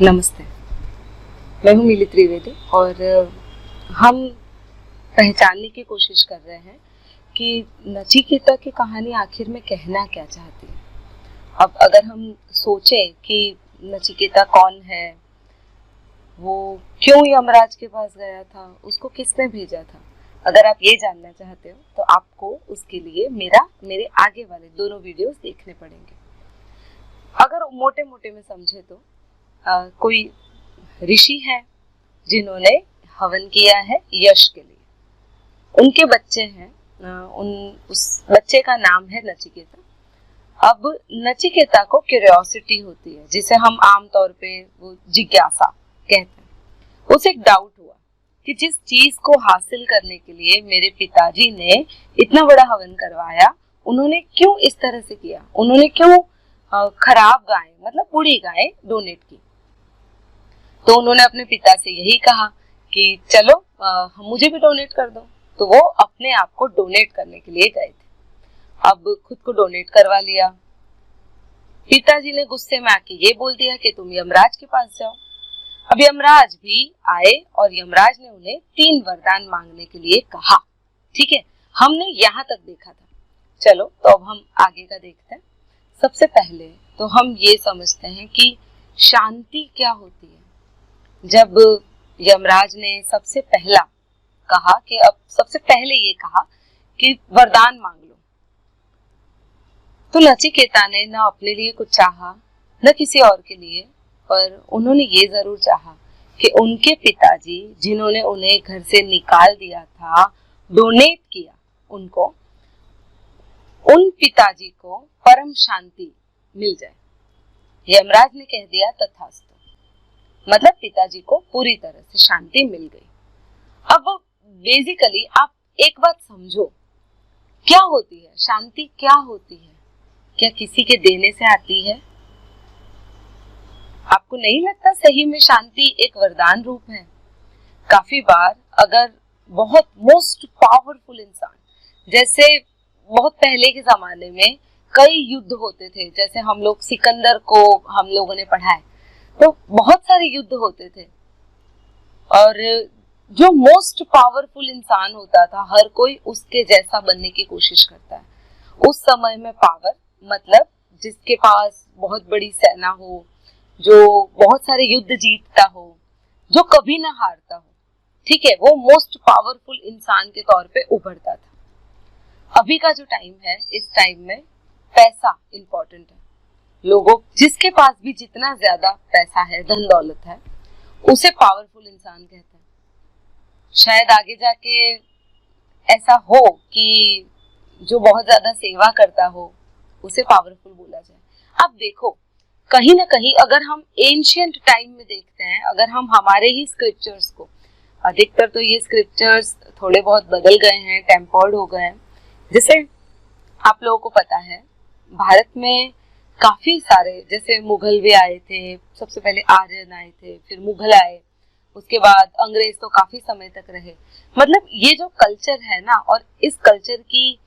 नमस्ते, मैं हूँ मिली त्रिवेदी और हम पहचानने की कोशिश कर रहे हैं कि नचिकेता की कहानी आखिर में कहना क्या चाहती है। अब अगर हम सोचें कि नचिकेता कौन है, वो क्यों यमराज के पास गया था, उसको किसने भेजा था, अगर आप ये जानना चाहते हो तो आपको उसके लिए मेरे आगे वाले दोनों वीडियोस देखने पड़ेंगे। अगर मोटे मोटे में समझे तो कोई ऋषि है जिन्होंने हवन किया है यश के लिए, उनके बच्चे हैं, उस बच्चे का नाम है नचिकेता। अब नचिकेता को क्यूरियोसिटी होती है, जिसे हम आमतौर पे वो जिज्ञासा कहते हैं। उसे एक डाउट हुआ कि जिस चीज को हासिल करने के लिए मेरे पिताजी ने इतना बड़ा हवन करवाया, उन्होंने क्यों इस तरह से किया, उन्होंने क्यों खराब गाय मतलब बूढ़ी गाय डोनेट की। तो उन्होंने अपने पिता से यही कहा कि चलो मुझे भी डोनेट कर दो। तो वो अपने आप को डोनेट करने के लिए गए थे। अब खुद को डोनेट करवा लिया। पिताजी ने गुस्से में आके ये बोल दिया कि तुम यमराज के पास जाओ। अब यमराज भी आए और यमराज ने उन्हें 3 वरदान मांगने के लिए कहा। ठीक है, हमने यहाँ तक देखा था। चलो तो अब हम आगे का देखते हैं। सबसे पहले तो हम ये समझते हैं कि शांति क्या होती है। जब यमराज ने सबसे पहला कहा कि अब सबसे पहले ये कहा कि वरदान मांग लो, तो नचिकेता ने न अपने लिए कुछ चाहा न किसी और के लिए, पर उन्होंने ये जरूर चाहा कि उनके पिताजी जिन्होंने उन्हें घर से निकाल दिया था, डोनेट किया उनको, उन पिताजी को परम शांति मिल जाए। यमराज ने कह दिया तथास्तु, मतलब पिताजी को पूरी तरह से शांति मिल गई। अब बेसिकली आप एक बात समझो, क्या होती है शांति, क्या होती है, क्या किसी के देने से आती है? आपको नहीं लगता सही में शांति एक वरदान रूप है? काफी बार अगर बहुत मोस्ट पावरफुल इंसान, जैसे बहुत पहले के जमाने में कई युद्ध होते थे, जैसे हम लोग सिकंदर को हम लोगों ने पढ़ा है, तो बहुत सारे युद्ध होते थे और जो मोस्ट पावरफुल इंसान होता था, हर कोई उसके जैसा बनने की कोशिश करता है। उस समय में पावर मतलब जिसके पास बहुत बड़ी सेना हो, जो बहुत सारे युद्ध जीतता हो, जो कभी ना हारता हो, ठीक है, वो मोस्ट पावरफुल इंसान के तौर पे उभरता था। अभी का जो टाइम है, इस टाइम में पैसा इंपॉर्टेंट है। लोगों जिसके पास भी जितना ज्यादा पैसा है, धन दौलत है, उसे पावरफुल इंसान कहते हैं। शायद आगे जाके ऐसा हो कि जो बहुत ज्यादा सेवा करता हो उसे पावरफुल बोला जाए। अब देखो, कहीं ना कहीं अगर हम एंशिएंट टाइम में देखते हैं, अगर हम हमारे ही स्क्रिप्चर्स को, अधिकतर तो ये स्क्रिप्चर्स थोड़े बहुत बदल गए हैं, टेम्पर्ड हो गए हैं। जैसे आप लोगों को पता है भारत में काफी सारे, जैसे मुगल भी आए थे, सबसे पहले आर्यन आए थे, फिर मुगल आए, उसके बाद अंग्रेज तो काफी समय तक रहे। मतलब ये जो कल्चर है ना, और इस कल्चर की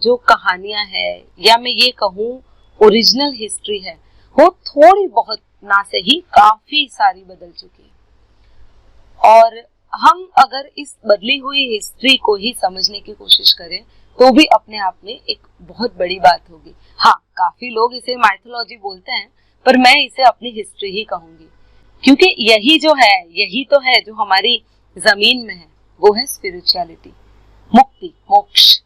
जो कहानियां हैं, या मैं ये कहूँ ओरिजिनल हिस्ट्री है, वो थोड़ी बहुत ना से ही काफी सारी बदल चुकी है। और हम अगर इस बदली हुई हिस्ट्री को ही समझने की कोशिश करें तो भी अपने आप में एक बहुत बड़ी बात होगी। हाँ, काफी लोग इसे माइथोलॉजी बोलते हैं, पर मैं इसे अपनी हिस्ट्री ही कहूंगी, क्योंकि यही जो है, यही तो है जो हमारी जमीन में है, वो है स्पिरिचुअलिटी, मुक्ति, मोक्ष।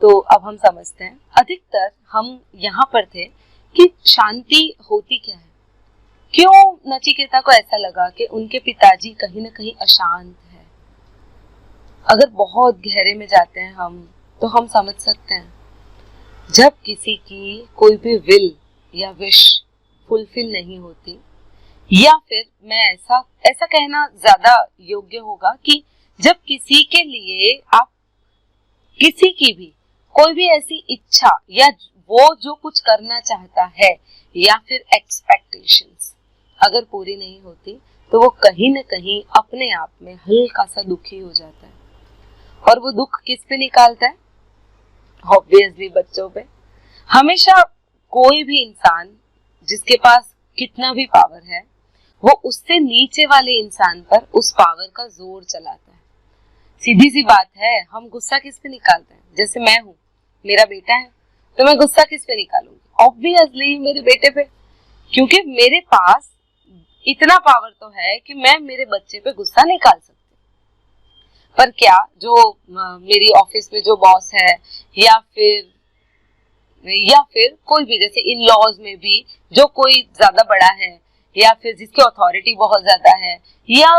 तो अब हम समझते हैं, अधिकतर हम यहाँ पर थे कि शांति होती क्या है, क्यों नचिकेता को ऐसा लगा कि उनके पिताजी कहीं ना कहीं अशांत है। अगर बहुत गहरे में जाते हैं हम, तो हम समझ सकते हैं, जब किसी की कोई भी विल या विश फुलफिल नहीं होती, या फिर मैं ऐसा कहना ज्यादा योग्य होगा कि जब किसी के लिए आप किसी की भी कोई भी ऐसी इच्छा, या वो जो कुछ करना चाहता है, या फिर एक्सपेक्टेशंस अगर पूरी नहीं होती, तो वो कहीं ना कहीं अपने आप में हल्का सा दुखी हो जाता है। और वो दुख किस पे निकालता है? ऑब्वियसली बच्चों पे। हमेशा कोई भी इंसान जिसके पास कितना भी पावर है, वो उससे नीचे वाले इंसान पर उस पावर का जोर चलाता है। सीधी सी बात है, हम गुस्सा किस पे निकालते हैं? जैसे मैं हूँ, मेरा बेटा है, तो मैं गुस्सा किस पे निकालूंगी? ऑब्वियसली मेरे बेटे पे, क्योंकि मेरे पास इतना पावर तो है कि मैं मेरे बच्चे पे गुस्सा निकाल सकती हूँ। पर क्या जो मेरी ऑफिस में जो बॉस है या फिर कोई भी, जैसे इन लॉज में भी जो कोई ज्यादा बड़ा है या फिर जिसकी अथॉरिटी बहुत ज्यादा है या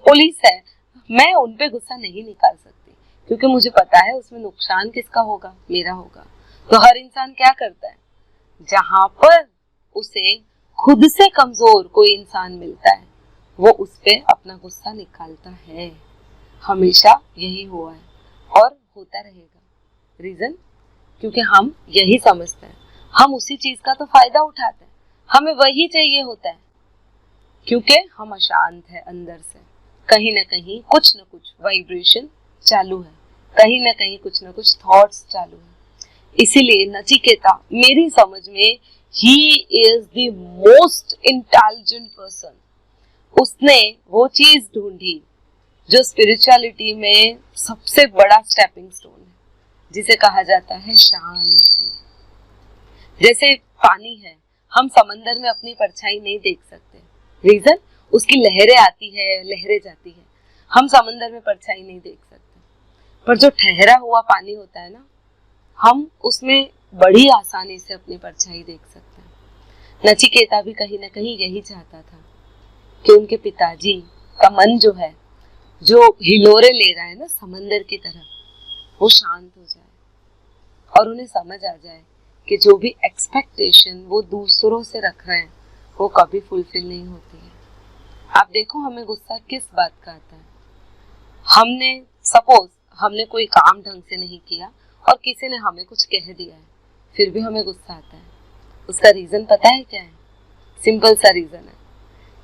पुलिस है, मैं उन पे गुस्सा नहीं निकाल सकती, क्योंकि मुझे पता है उसमें नुकसान किसका होगा? मेरा होगा। तो हर इंसान क्या करता है, जहां पर उसे खुद से कमजोर कोई इंसान मिलता है वो उस पे अपना गुस्सा निकालता है। हमेशा यही हुआ है और होता रहेगा। रीजन, क्योंकि हम यही समझते हैं, हम उसी चीज का तो फायदा उठाते हैं, हमें वही चाहिए होता है, क्योंकि हम अशांत है अंदर से। कहीं ना कहीं कुछ ना कुछ वाइब्रेशन चालू है, कहीं ना कहीं कुछ ना कुछ थॉट्स चालू है। इसीलिए नचिकेता मेरी समझ में he is the most intelligent person. उसने वो चीज ढूंढी जो स्पिरिचुअलिटी में सबसे बड़ा स्टेपिंग स्टोन है, जिसे कहा जाता है शांति। जैसे पानी है, हम समंदर में अपनी परछाई नहीं देख सकते। रीजन, उसकी लहरें आती है, लहरें जाती है, हम समंदर में परछाई नहीं देख सकते। पर जो ठहरा हुआ पानी होता है ना, हम उसमें बड़ी आसानी से अपनी परछाई देख सकते हैं। नचिकेता भी कहीं ना कहीं यही चाहता था कि उनके पिताजी का मन जो है, जो हिलोरे ले रहा है ना समंदर की तरह, वो शांत हो जाए और उन्हें समझ आ जाए कि जो भी एक्सपेक्टेशन वो दूसरों से रख रहे हैं वो कभी फुलफिल नहीं होती है। आप देखो, हमें गुस्सा किस बात का आता है? हमने कोई काम ढंग से नहीं किया और किसी ने हमें कुछ कह दिया है, फिर भी हमें गुस्सा आता है। उसका रीजन पता है क्या है? सिंपल सा रीजन है,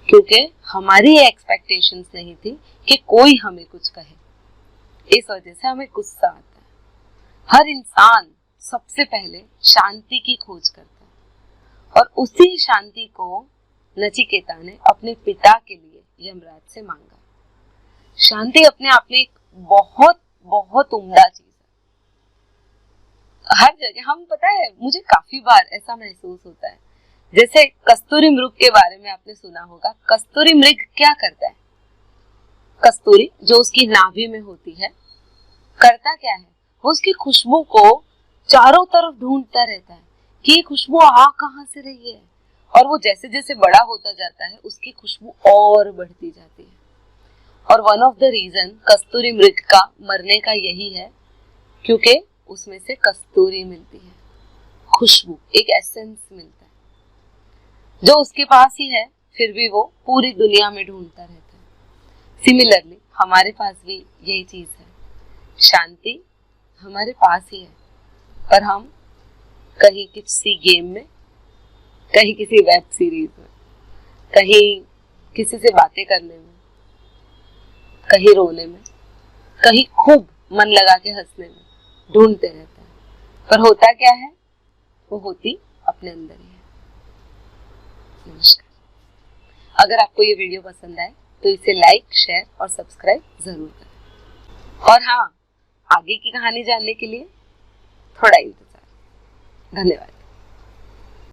क्योंकि हमारी एक्सपेक्टेशंस नहीं थी कि कोई हमें कुछ कहे, इस वजह से हमें गुस्सा आता है। हर इंसान सबसे पहले शांति की खोज करता है और उसी शांति को नचिकेता ने अपने पिता के लिए यमराज से मांगा। शांति अपने आप में एक बहुत बहुत उम्दा चीज है। हर जगह हम, पता है, मुझे काफी बार ऐसा महसूस होता है, जैसे कस्तूरी मृग के बारे में आपने सुना होगा। कस्तूरी मृग क्या करता है? कस्तूरी जो उसकी नाभि में होती है, करता क्या है? वो उसकी खुशबू को चारों तरफ ढूंढता रहता है कि ये खुशबू आ कहां से रही है, और वो जैसे जैसे बड़ा होता जाता है उसकी खुशबू और बढ़ती जाती है। और वन ऑफ द रीजन कस्तूरी मृग का मरने का यही है, क्योंकि उसमें से कस्तूरी मिलती है, खुशबू, एक एसेंस मिलता है जो उसके पास ही है, फिर भी वो पूरी दुनिया में ढूंढता रहता है। सिमिलरली हमारे पास भी यही चीज है, शांति हमारे पास ही है, पर हम कहीं किसी गेम में, कहीं किसी वेब सीरीज में, कहीं किसी से बातें करने में, कहीं रोने में, कहीं खूब मन लगा के हंसने में ढूंढते रहता है। पर होता क्या है? वो होती अपने अंदर ही है। नमस्कार। अगर आपको ये वीडियो पसंद आए तो इसे लाइक, शेयर और सब्सक्राइब जरूर करें। और हाँ, आगे की कहानी जानने के लिए थोड़ा इंतजार। धन्यवाद।